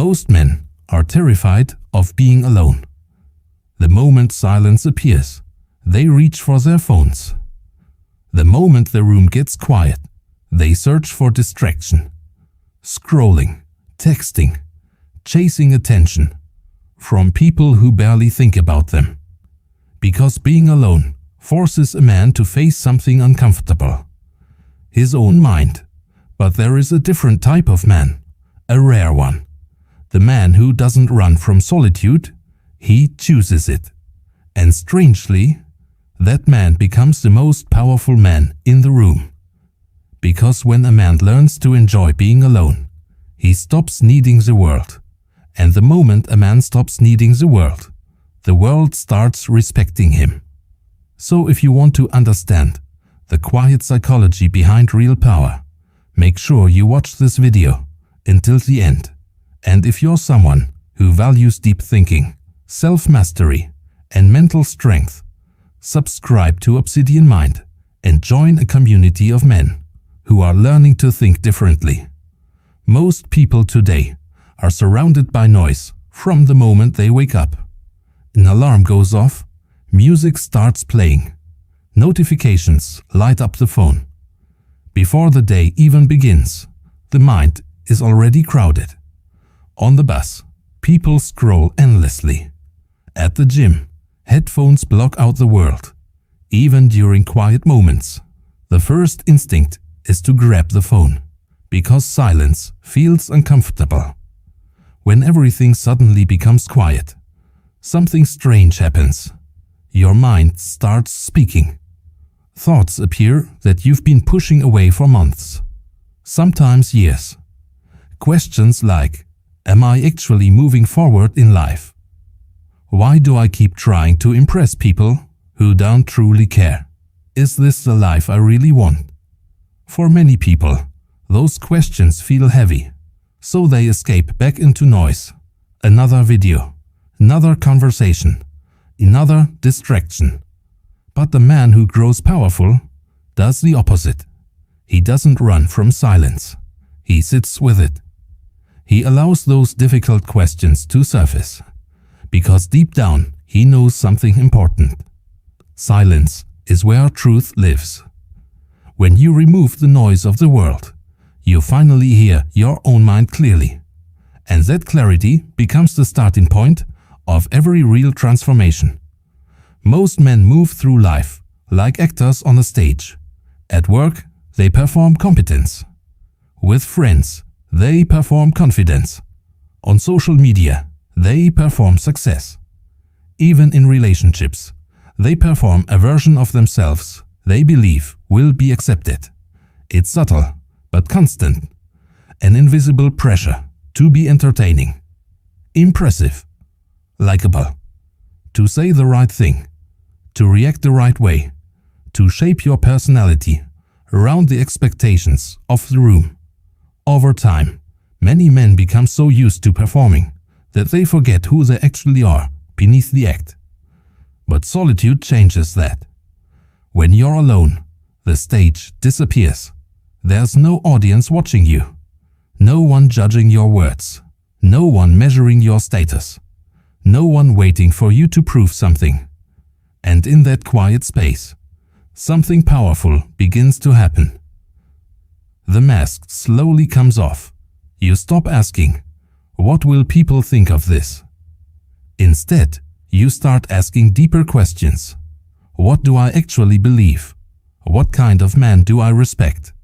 Most men are terrified of being alone. The moment silence appears, they reach for their phones. The moment the room gets quiet, they search for distraction. Scrolling, texting, chasing attention from people who barely think about them. Because being alone forces a man to face something uncomfortable. His own mind. But there is a different type of man, a rare one. The man who doesn't run from solitude, he chooses it. And strangely, that man becomes the most powerful man in the room. Because when a man learns to enjoy being alone, he stops needing the world. And the moment a man stops needing the world starts respecting him. So if you want to understand the quiet psychology behind real power, make sure you watch this video until the end. And if you're someone who values deep thinking, self-mastery, and mental strength, subscribe to Obsidian Mind and join a community of men who are learning to think differently. Most people today are surrounded by noise from the moment they wake up. An alarm goes off, music starts playing, notifications light up the phone. Before the day even begins, the mind is already crowded. On the bus, people scroll endlessly. At the gym, headphones block out the world. Even during quiet moments, the first instinct is to grab the phone, because silence feels uncomfortable. When everything suddenly becomes quiet, something strange happens. Your mind starts speaking. Thoughts appear that you've been pushing away for months, sometimes years. Questions like, am I actually moving forward in life? Why do I keep trying to impress people who don't truly care? Is this the life I really want? For many people, those questions feel heavy, so they escape back into noise. Another video, another conversation, another distraction. But the man who grows powerful does the opposite. He doesn't run from silence. He sits with it. He allows those difficult questions to surface, because deep down he knows something important. Silence is where truth lives. When you remove the noise of the world, you finally hear your own mind clearly. And that clarity becomes the starting point of every real transformation. Most men move through life like actors on a stage. At work, they perform competence. With friends, they perform confidence. On social media, they perform success. Even in relationships, they perform a version of themselves they believe will be accepted. It's subtle, but constant. An invisible pressure to be entertaining, impressive, likable, to say the right thing, to react the right way, to shape your personality around the expectations of the room. Over time, many men become so used to performing that they forget who they actually are beneath the act. But solitude changes that. When you're alone, the stage disappears. There's no audience watching you, no one judging your words, no one measuring your status, no one waiting for you to prove something. And in that quiet space, something powerful begins to happen. The mask slowly comes off. You stop asking, what will people think of this? Instead, you start asking deeper questions. What do I actually believe? What kind of man do I respect?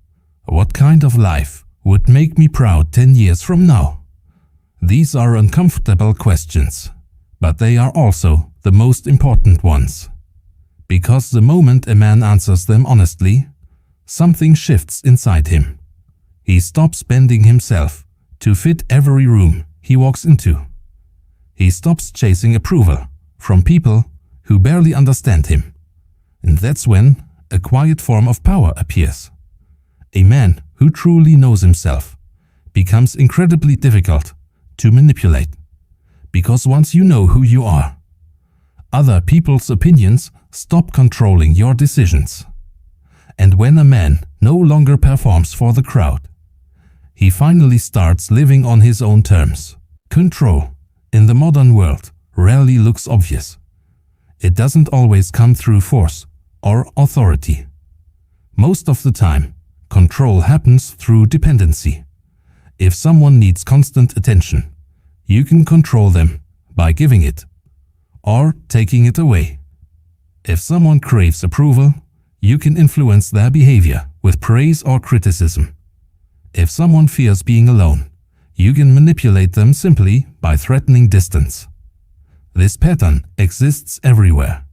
What kind of life would make me proud 10 years from now? These are uncomfortable questions, but they are also the most important ones. Because the moment a man answers them honestly, something shifts inside him. He stops bending himself to fit every room he walks into. He stops chasing approval from people who barely understand him. And that's when a quiet form of power appears. A man who truly knows himself becomes incredibly difficult to manipulate, because once you know who you are, other people's opinions stop controlling your decisions. And when a man no longer performs for the crowd, he finally starts living on his own terms, Control, in the modern world, rarely looks obvious. It doesn't always come through force or authority. Most of the time, control happens through dependency. If someone needs constant attention, you can control them by giving it or taking it away. If someone craves approval, you can influence their behavior with praise or criticism. If someone fears being alone, you can manipulate them simply by threatening distance. This pattern exists everywhere,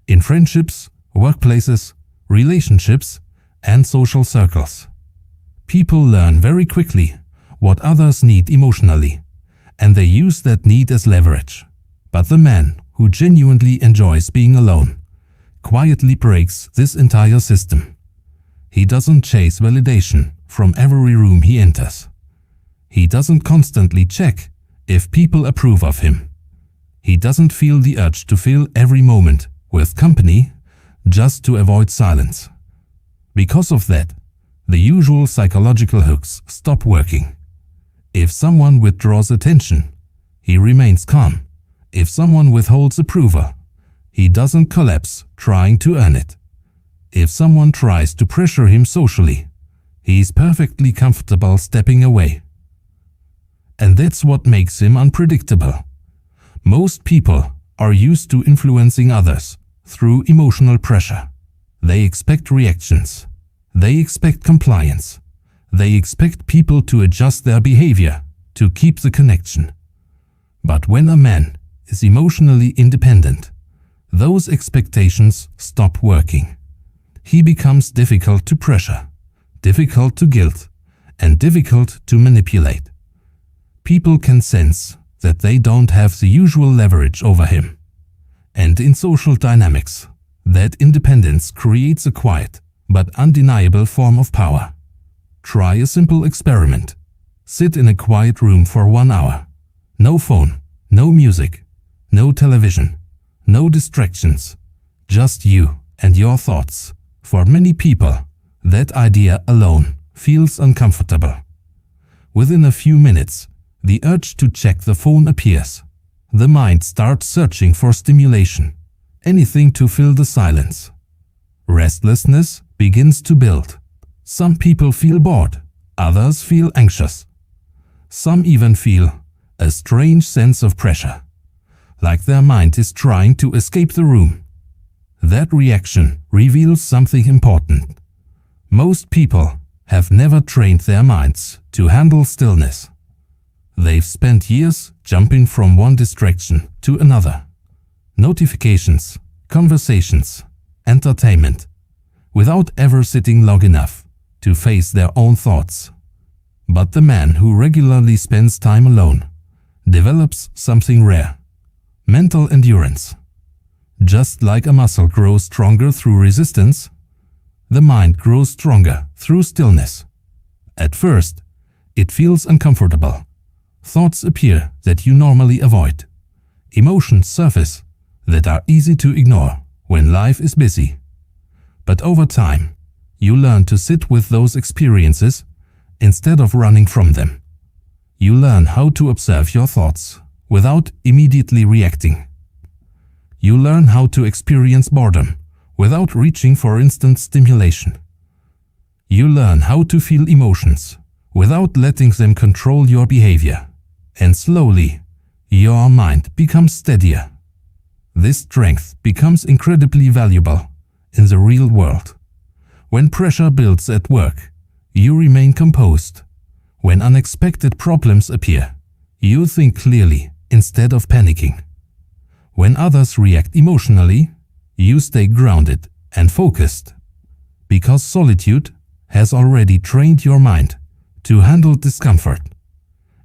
in friendships, workplaces, relationships, and social circles. People learn very quickly what others need emotionally, and they use that need as leverage. But the man who genuinely enjoys being alone quietly breaks this entire system. He doesn't chase validation from every room he enters. He doesn't constantly check if people approve of him. He doesn't feel the urge to fill every moment with company just to avoid silence. Because of that, the usual psychological hooks stop working. If someone withdraws attention, he remains calm. If someone withholds approval, he doesn't collapse trying to earn it. If someone tries to pressure him socially, he is perfectly comfortable stepping away. And that's what makes him unpredictable. Most people are used to influencing others through emotional pressure. They expect reactions. They expect compliance. They expect people to adjust their behavior to keep the connection. But when a man is emotionally independent, those expectations stop working. He becomes difficult to pressure, difficult to guilt, and difficult to manipulate. People can sense that they don't have the usual leverage over him. And in social dynamics, that independence creates a quiet but undeniable form of power. Try a simple experiment. Sit in a quiet room for 1 hour. No phone, no music, no television, no distractions, just you and your thoughts. For many people, that idea alone feels uncomfortable. Within a few minutes, the urge to check the phone appears. The mind starts searching for stimulation, anything to fill the silence. Restlessness begins to build. Some people feel bored, others feel anxious. Some even feel a strange sense of pressure, like their mind is trying to escape the room. That reaction reveals something important. Most people have never trained their minds to handle stillness. They've spent years jumping from one distraction to another. Notifications, conversations, entertainment, without ever sitting long enough to face their own thoughts. But the man who regularly spends time alone develops something rare: mental endurance. Just like a muscle grows stronger through resistance, the mind grows stronger through stillness. At first, it feels uncomfortable. Thoughts appear that you normally avoid. Emotions surface that are easy to ignore when life is busy. But over time, you learn to sit with those experiences instead of running from them. You learn how to observe your thoughts without immediately reacting. You learn how to experience boredom without reaching for instant stimulation. You learn how to feel emotions without letting them control your behavior. And slowly, your mind becomes steadier. This strength becomes incredibly valuable in the real world. When pressure builds at work, you remain composed. When unexpected problems appear, you think clearly instead of panicking. When others react emotionally, you stay grounded and focused. Because solitude has already trained your mind to handle discomfort.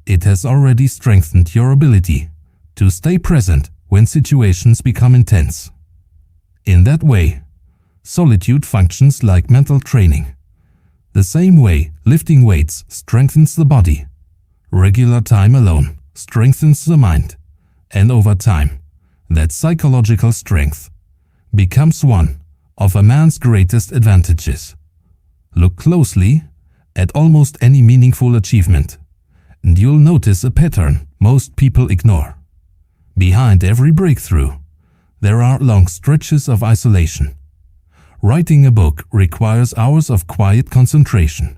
It has already strengthened your ability to stay present when situations become intense. In that way, solitude functions like mental training. The same way lifting weights strengthens the body, regular time alone strengthens the mind, and over time, that psychological strength becomes one of a man's greatest advantages. Look closely at almost any meaningful achievement, and you'll notice a pattern most people ignore. Behind every breakthrough, there are long stretches of isolation. Writing a book requires hours of quiet concentration.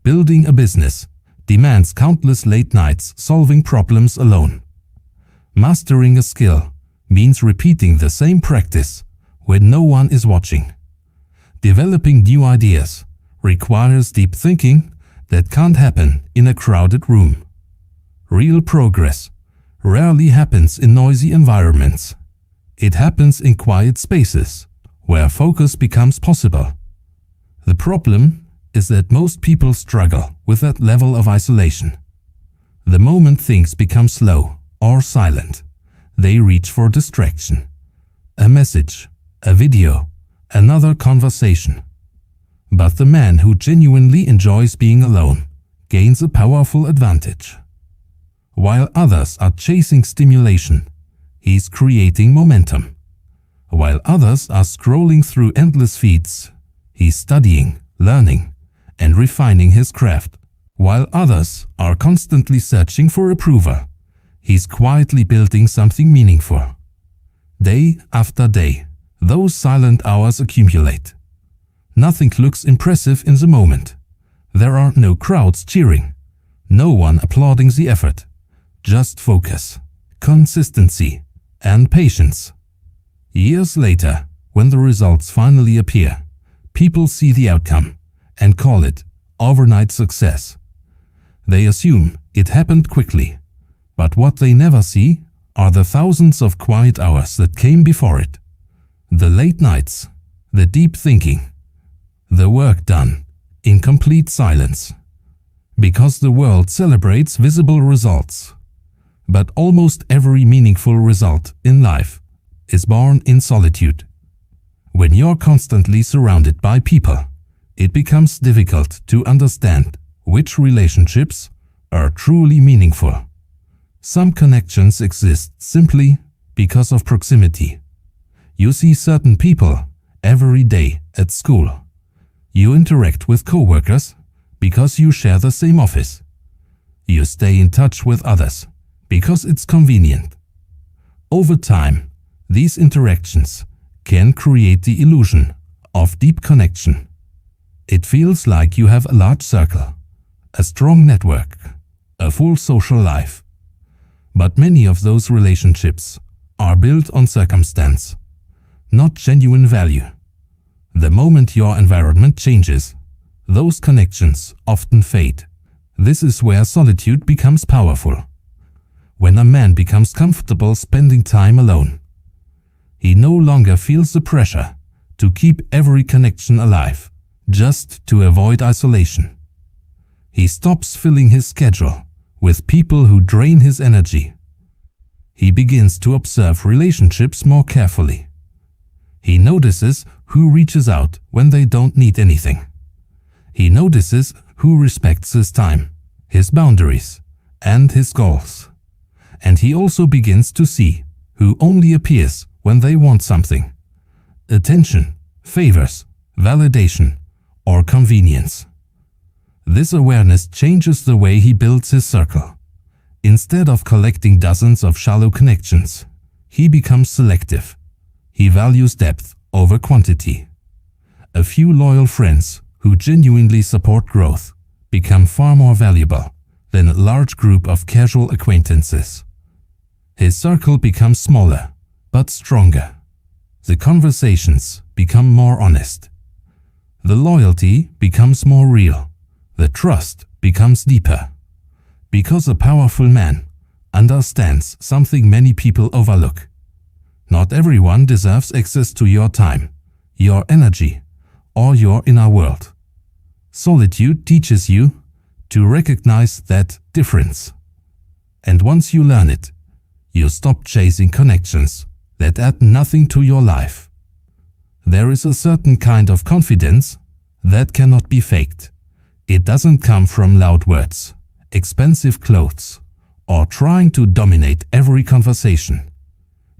Building a business demands countless late nights solving problems alone. Mastering a skill means repeating the same practice when no one is watching. Developing new ideas requires deep thinking that can't happen in a crowded room. Real progress rarely happens in noisy environments. It happens in quiet spaces where focus becomes possible. The problem is that most people struggle with that level of isolation. The moment things become slow or silent, they reach for distraction. A message, a video, another conversation. But the man who genuinely enjoys being alone gains a powerful advantage. While others are chasing stimulation, he's creating momentum. While others are scrolling through endless feeds, he's studying, learning, and refining his craft. While others are constantly searching for approval, he's quietly building something meaningful. Day after day, those silent hours accumulate. Nothing looks impressive in the moment. There are no crowds cheering, no one applauding the effort. Just focus, consistency, and patience. Years later, when the results finally appear, people see the outcome and call it overnight success. They assume it happened quickly, but what they never see are the thousands of quiet hours that came before it. The late nights, the deep thinking, the work done in complete silence. Because the world celebrates visible results. But almost every meaningful result in life is born in solitude. When you're constantly surrounded by people, it becomes difficult to understand which relationships are truly meaningful. Some connections exist simply because of proximity. You see certain people every day at school. You interact with coworkers because you share the same office. You stay in touch with others because it's convenient. Over time, these interactions can create the illusion of deep connection. It feels like you have a large circle, a strong network, a full social life. But many of those relationships are built on circumstance, not genuine value. The moment your environment changes, those connections often fade. This is where solitude becomes powerful. When a man becomes comfortable spending time alone, he no longer feels the pressure to keep every connection alive, just to avoid isolation. He stops filling his schedule with people who drain his energy. He begins to observe relationships more carefully. He notices who reaches out when they don't need anything. He notices who respects his time, his boundaries, and his goals. And he also begins to see who only appears when they want something: attention, favors, validation, or convenience. This awareness changes the way he builds his circle. Instead of collecting dozens of shallow connections, he becomes selective. He values depth over quantity. A few loyal friends who genuinely support growth become far more valuable than a large group of casual acquaintances. His circle becomes smaller, but stronger. The conversations become more honest. The loyalty becomes more real. The trust becomes deeper. Because a powerful man understands something many people overlook. Not everyone deserves access to your time, your energy, or your inner world. Solitude teaches you to recognize that difference. And once you learn it, you stop chasing connections that add nothing to your life. There is a certain kind of confidence that cannot be faked. It doesn't come from loud words, expensive clothes, or trying to dominate every conversation.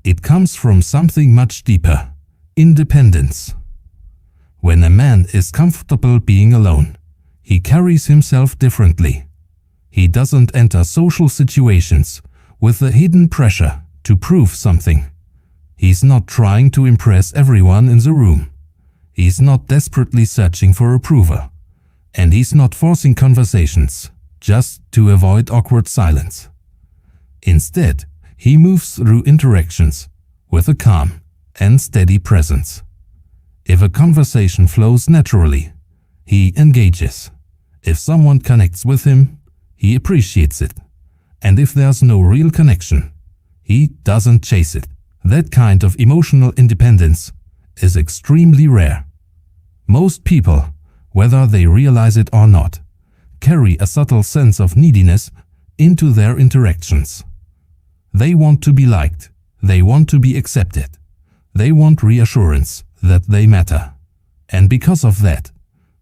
It comes from something much deeper: independence. When a man is comfortable being alone, he carries himself differently. He doesn't enter social situations with a hidden pressure to prove something. He's not trying to impress everyone in the room. He's not desperately searching for approval. And he's not forcing conversations just to avoid awkward silence. Instead, he moves through interactions with a calm and steady presence. If a conversation flows naturally, he engages. If someone connects with him, he appreciates it. And if there's no real connection, he doesn't chase it. That kind of emotional independence is extremely rare. Most people, whether they realize it or not, carry a subtle sense of neediness into their interactions. They want to be liked. They want to be accepted. They want reassurance that they matter. And because of that,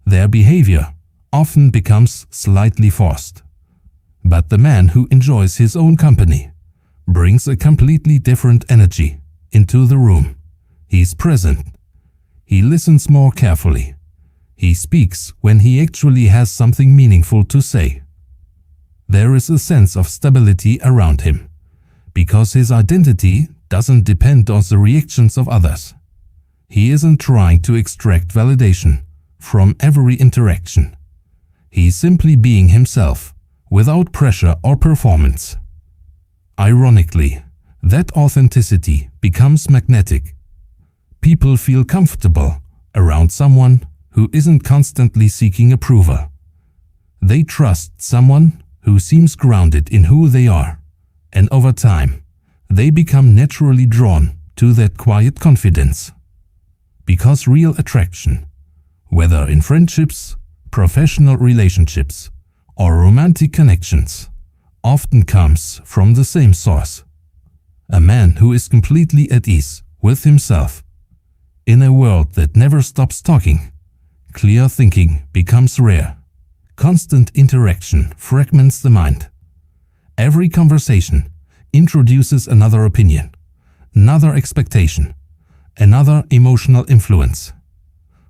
their behavior often becomes slightly forced. But the man who enjoys his own company brings a completely different energy into the room. He's present. He listens more carefully. He speaks when he actually has something meaningful to say. There is a sense of stability around him, because his identity doesn't depend on the reactions of others. He isn't trying to extract validation from every interaction. He's simply being himself, without pressure or performance. Ironically, that authenticity becomes magnetic. People feel comfortable around someone who isn't constantly seeking approval. They trust someone who seems grounded in who they are, and over time, they become naturally drawn to that quiet confidence. Because real attraction, whether in friendships, professional relationships, or romantic connections, often comes from the same source. A man who is completely at ease with himself. In a world that never stops talking, clear thinking becomes rare. Constant interaction fragments the mind. Every conversation introduces another opinion, another expectation, another emotional influence.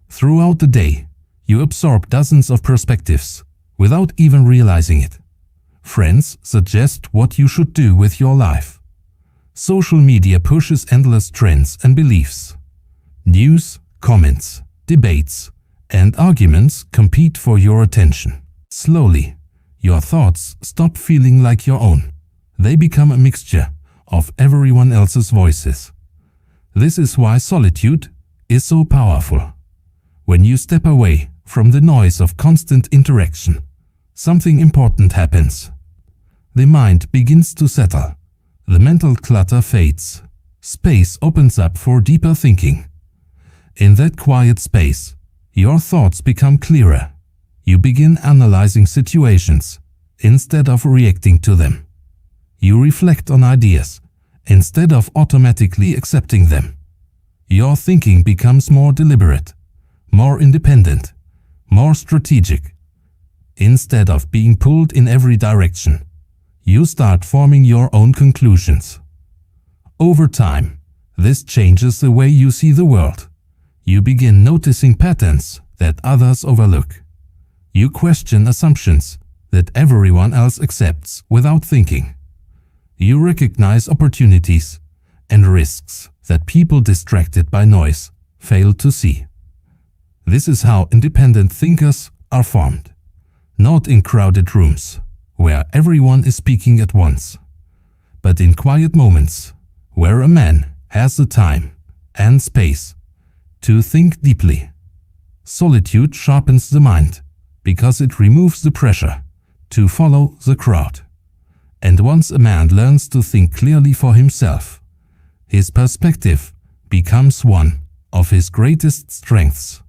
Throughout the day, you absorb dozens of perspectives without even realizing it. Friends suggest what you should do with your life. Social media pushes endless trends and beliefs. News, comments, debates, and arguments compete for your attention. Slowly, your thoughts stop feeling like your own. They become a mixture of everyone else's voices. This is why solitude is so powerful. When you step away from the noise of constant interaction, something important happens. The mind begins to settle. The mental clutter fades. Space opens up for deeper thinking. In that quiet space, your thoughts become clearer. You begin analyzing situations instead of reacting to them. You reflect on ideas instead of automatically accepting them. Your thinking becomes more deliberate, more independent, more strategic. Instead of being pulled in every direction, you start forming your own conclusions. Over time, this changes the way you see the world. You begin noticing patterns that others overlook. You question assumptions that everyone else accepts without thinking. You recognize opportunities and risks that people distracted by noise fail to see. This is how independent thinkers are formed, not in crowded rooms where everyone is speaking at once, but in quiet moments where a man has the time and space to think deeply. Solitude sharpens the mind because it removes the pressure to follow the crowd. And once a man learns to think clearly for himself, his perspective becomes one of his greatest strengths.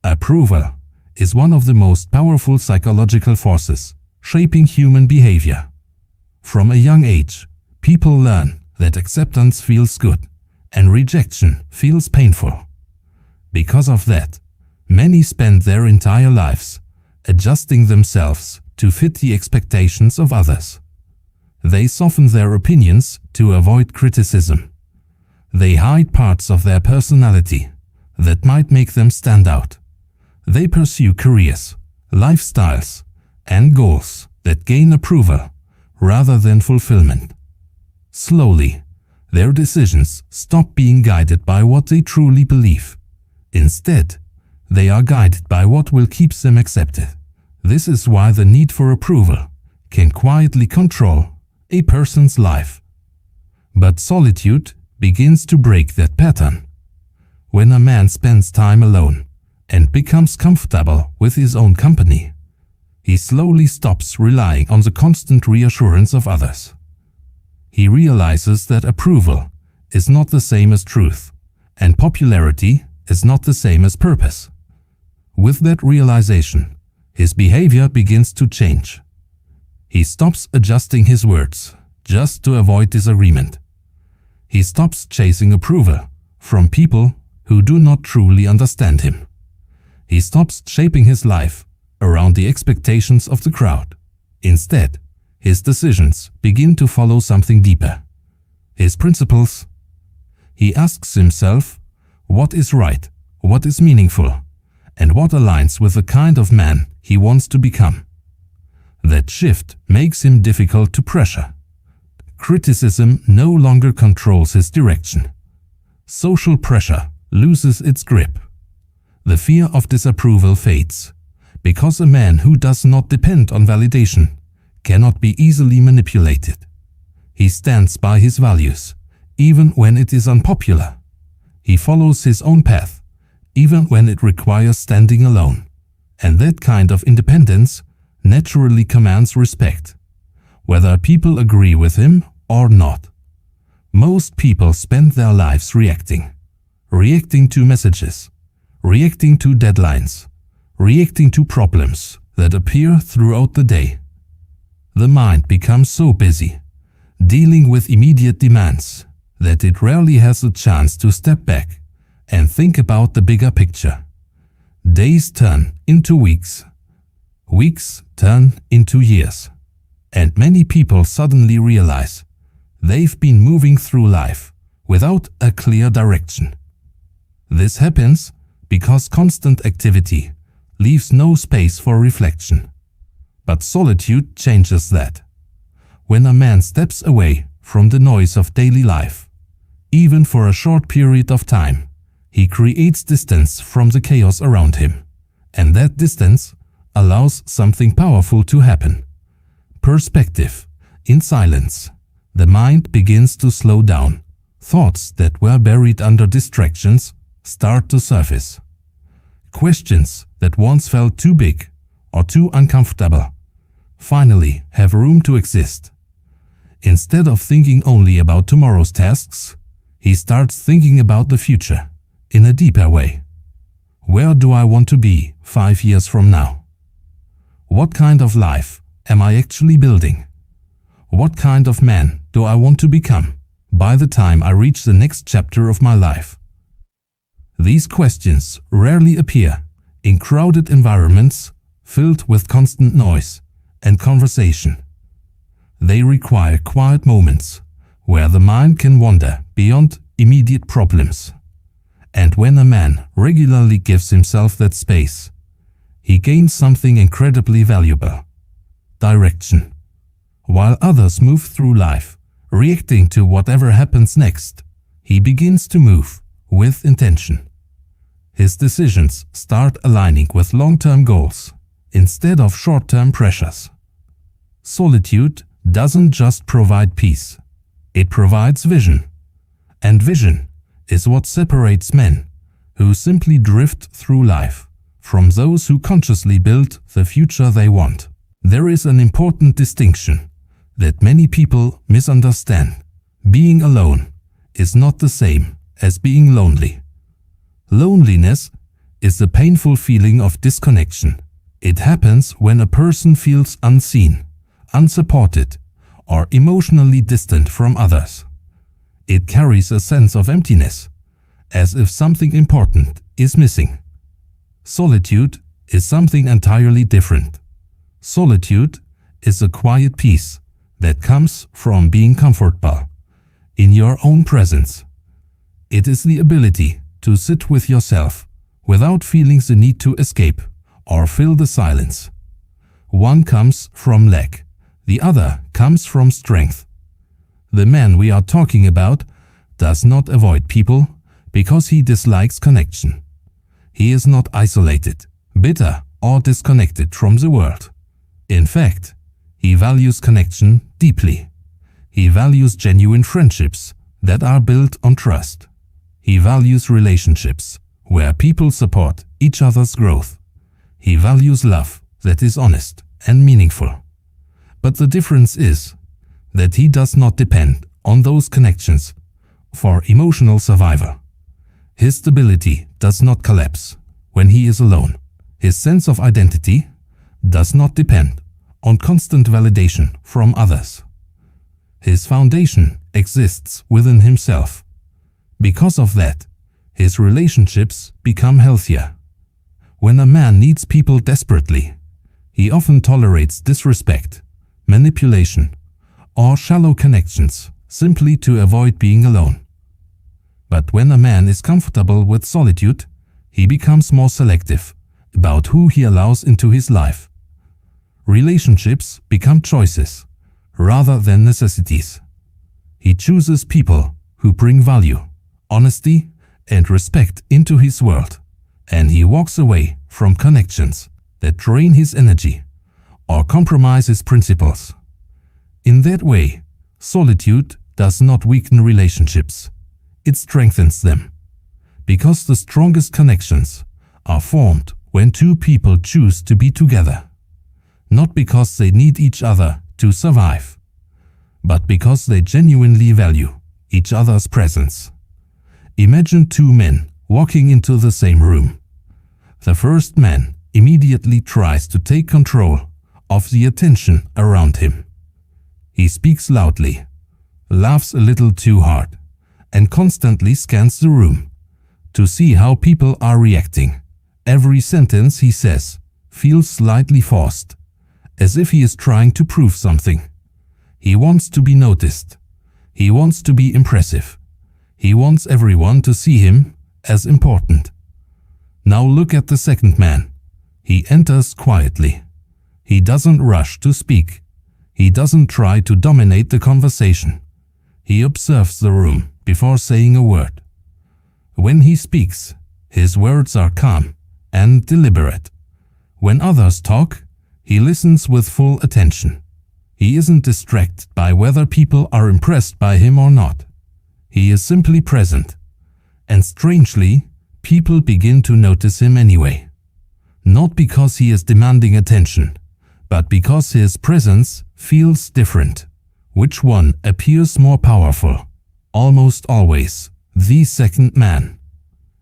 Approval is one of the most powerful psychological forces shaping human behavior. From a young age, people learn that acceptance feels good and rejection feels painful. Because of that, many spend their entire lives adjusting themselves to fit the expectations of others. They soften their opinions to avoid criticism. They hide parts of their personality that might make them stand out. They pursue careers, lifestyles, and goals that gain approval rather than fulfillment. Slowly, their decisions stop being guided by what they truly believe. Instead, they are guided by what will keep them accepted. This is why the need for approval can quietly control a person's life. But solitude begins to break that pattern. When a man spends time alone and becomes comfortable with his own company, he slowly stops relying on the constant reassurance of others. He realizes that approval is not the same as truth, and popularity is not the same as purpose. With that realization, his behavior begins to change. He stops adjusting his words just to avoid disagreement. He stops chasing approval from people who do not truly understand him. He stops shaping his life around the expectations of the crowd. Instead, his decisions begin to follow something deeper. His principles. He asks himself, what is right, what is meaningful, and what aligns with the kind of man he wants to become. That shift makes him difficult to pressure. Criticism no longer controls his direction. Social pressure loses its grip. The fear of disapproval fades, because a man who does not depend on validation cannot be easily manipulated. He stands by his values, even when it is unpopular. He follows his own path, even when it requires standing alone. And that kind of independence naturally commands respect, whether people agree with him or not. Most people spend their lives reacting to messages, reacting to deadlines, reacting to problems that appear throughout the day. The mind becomes so busy dealing with immediate demands that it rarely has a chance to step back and think about the bigger picture. Days turn into weeks. Weeks turn into years. And many people suddenly realize they've been moving through life without a clear direction. This happens because constant activity leaves no space for reflection. But solitude changes that. When a man steps away from the noise of daily life, even for a short period of time, he creates distance from the chaos around him. And that distance allows something powerful to happen. Perspective. In silence, the mind begins to slow down. Thoughts that were buried under distractions start to surface. Questions that once felt too big or too uncomfortable finally have room to exist. Instead of thinking only about tomorrow's tasks, he starts thinking about the future in a deeper way. Where do I want to be 5 years from now? What kind of life am I actually building? What kind of man do I want to become by the time I reach the next chapter of my life? These questions rarely appear in crowded environments filled with constant noise and conversation. They require quiet moments where the mind can wander beyond immediate problems. And when a man regularly gives himself that space, he gains something incredibly valuable: direction. While others move through life, reacting to whatever happens next, he begins to move with intention. His decisions start aligning with long-term goals instead of short-term pressures. Solitude doesn't just provide peace, it provides vision. And vision is what separates men who simply drift through life from those who consciously build the future they want. There is an important distinction that many people misunderstand. Being alone is not the same as being lonely. Loneliness is the painful feeling of disconnection. It happens when a person feels unseen, unsupported, or emotionally distant from others. It carries a sense of emptiness, as if something important is missing. Solitude is something entirely different. Solitude is a quiet peace that comes from being comfortable in your own presence. It is the ability to sit with yourself without feeling the need to escape or fill the silence. One comes from lack, the other comes from strength. The man we are talking about does not avoid people because he dislikes connection. He is not isolated, bitter, or disconnected from the world. In fact, he values connection deeply. He values genuine friendships that are built on trust. He values relationships where people support each other's growth. He values love that is honest and meaningful. But the difference is that he does not depend on those connections for emotional survival. His stability does not collapse when he is alone. His sense of identity does not depend on constant validation from others. His foundation exists within himself. Because of that, his relationships become healthier. When a man needs people desperately, he often tolerates disrespect, manipulation, or shallow connections simply to avoid being alone. But when a man is comfortable with solitude, he becomes more selective about who he allows into his life. Relationships become choices rather than necessities. He chooses people who bring value, honesty, and respect into his world, and he walks away from connections that drain his energy or compromise his principles. In that way, solitude does not weaken relationships, it strengthens them, because the strongest connections are formed when two people choose to be together, not because they need each other to survive, but because they genuinely value each other's presence. Imagine two men walking into the same room. The first man immediately tries to take control of the attention around him. He speaks loudly, laughs a little too hard, and constantly scans the room to see how people are reacting. Every sentence he says feels slightly forced, as if he is trying to prove something. He wants to be noticed. He wants to be impressive. He wants everyone to see him as important. Now look at the second man. He enters quietly. He doesn't rush to speak. He doesn't try to dominate the conversation. He observes the room before saying a word. When he speaks, his words are calm and deliberate. When others talk, he listens with full attention. He isn't distracted by whether people are impressed by him or not. He is simply present. And strangely, people begin to notice him anyway. Not because he is demanding attention, but because his presence feels different. Which one appears more powerful? Almost always, the second man.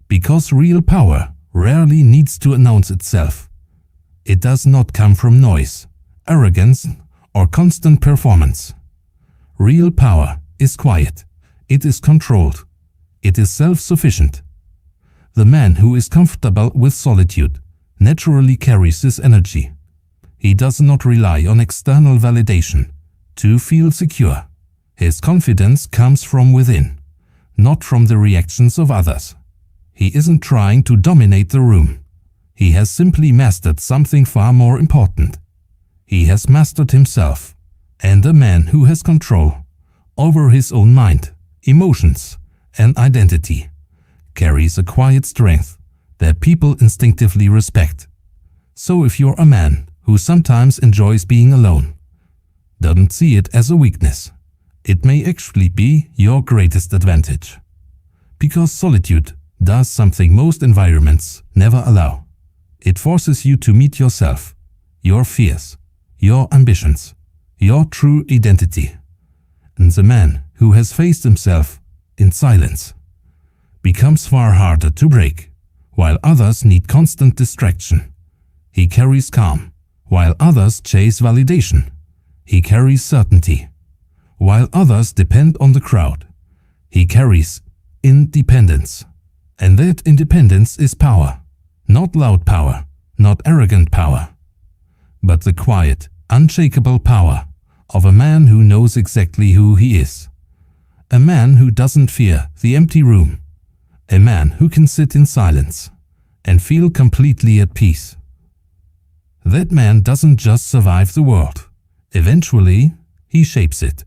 Because real power rarely needs to announce itself. It does not come from noise, arrogance, or constant performance. Real power is quiet. It is controlled. It is self-sufficient. The man who is comfortable with solitude naturally carries this energy. He does not rely on external validation to feel secure. His confidence comes from within, not from the reactions of others. He isn't trying to dominate the room. He has simply mastered something far more important. He has mastered himself, and a man who has control over his own mind, emotions, and identity carries a quiet strength that people instinctively respect. So if you're a man who sometimes enjoys being alone, don't see it as a weakness. It may actually be your greatest advantage. Because solitude does something most environments never allow. It forces you to meet yourself, your fears, your ambitions, your true identity. And the man who has faced himself in silence becomes far harder to break. While others need constant distraction, he carries calm. While others chase validation, he carries certainty. While others depend on the crowd, he carries independence. And that independence is power. Not loud power, not arrogant power, but the quiet, unshakable power of a man who knows exactly who he is. A man who doesn't fear the empty room. A man who can sit in silence and feel completely at peace. That man doesn't just survive the world. Eventually, he shapes it.